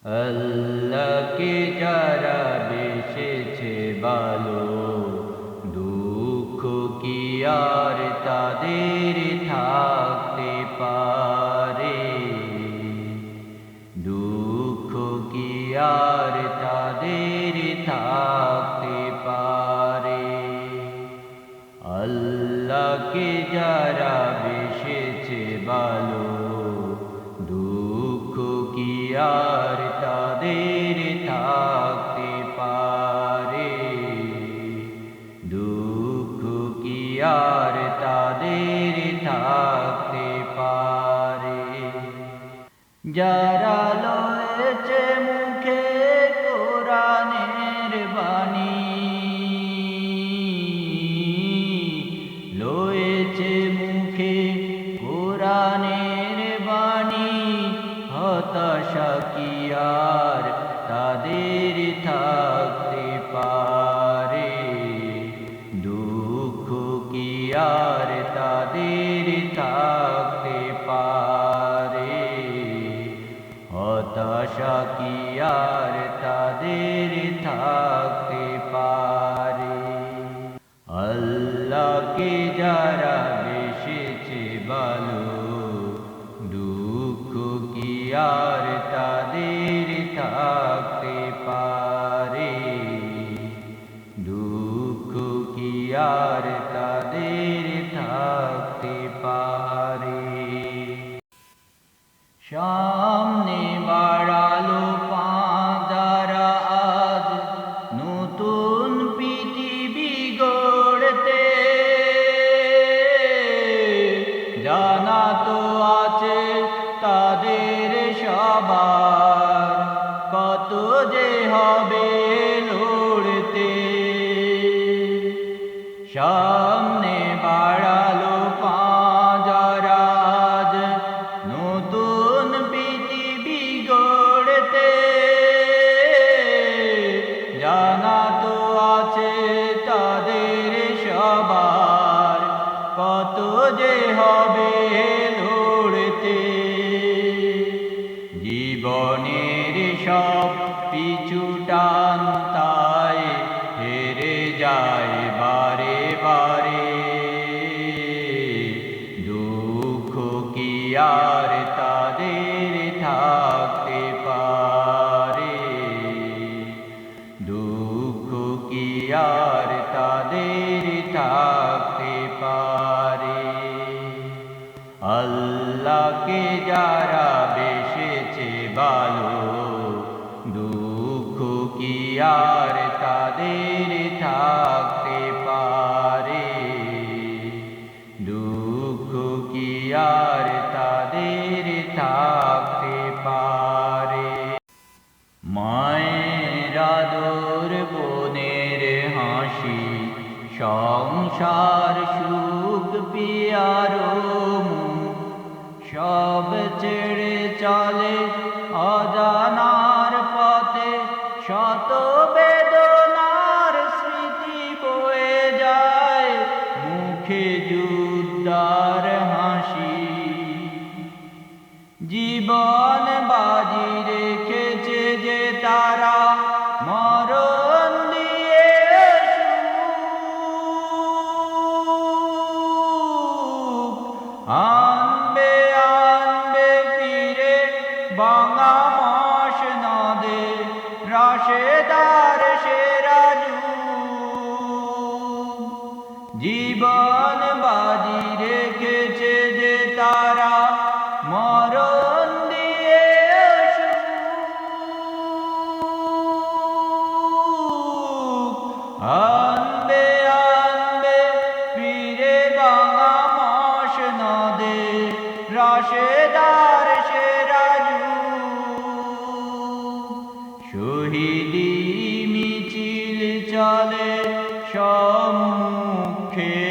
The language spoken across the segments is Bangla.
আল্লাহকে যারা বেসেছে ভালো, দুঃখ কি আর তাদের থাকতে পারে? দুঃখ কি আর তাদের থাকতে পারে? আল্লাহকে যারা বেসেছে ভালো, দুঃখ কি আর তাদের থাকতে পারে? দুঃখ কি আর তাদের থাকতে পারে? যারা লয়েছে মুখে কোরআনের বাণী, লয়েছে মুখে কোরআনের বাণী, হতাশা কি আর তাদের থাকতে পারে? দুঃখ কি আর তাদের থাকতে পারে? হতাশা কি আর তাদের থাকতে পারে? আল্লাহকে যারা বেসেছে ভালো, দুঃখ কি আর তাদের থাকতে পারে? দুঃখ কি আর তাদের থাকতে পারে? সামনে বাড়ালো পাঁজারা আজ নতুন পৃথিবী গড়তে, জানা তো আছে তাদের সবার কত যে হবে লড়তে। সামনে বাড়ালো পাঁজারা আজ নতুন পৃথিবী গড়তে, জানা তো আছে তাদের সবার কত যে হবে লড়তে। জীবনের সব পিছু টান তাই হেরে যায় বারে বারে। দুঃখ কি আর তাদের থাকতে পারে? দুঃখ কি আর তাদের থাকতে পারে? আল্লাহকে যারা বেসেছে ভালো, দুঃখ কি আর তাদের থাকতে পারে? দুঃখ কি আর তাদের থাকতে পারে? মায়ের আদর বোনের হাসি, সংসার সুখ পিয়ারো মুখ, সব ছেড়ে চলে অজানার পথে, শত বেদনার স্মৃতি বয়ে যায়, মুখে যুদ্ধার হাসি। জীবন বাজি রেখেছে যে তারা, মরণ দিয়ে সুখ আনবে আনবে ফিরে বাঙা মসনদে, রাশেদার সেরা যুগ। জীবন বাজি রেখেছে যে তারা, মরণ দিয়ে সুখ আনবে আনবে ফিরে বাঙা মসনদে, রাশেদার সেরা যুগ। শহীদি মিছিল চলে সম্মুখে,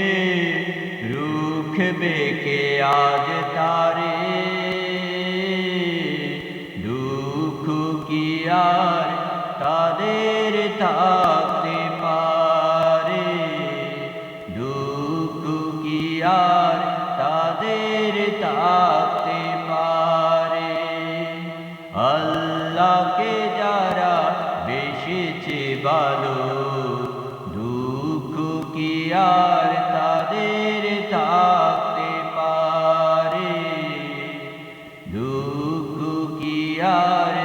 রুখবে কে আজ তারে? দুঃখ কি আর তাদের থাকতে পারে? দুঃখ কি আর তাদের থাকতে পারে? ভালো দুঃখ কি আর তাদের থাকতে পারে দুঃখ কি আর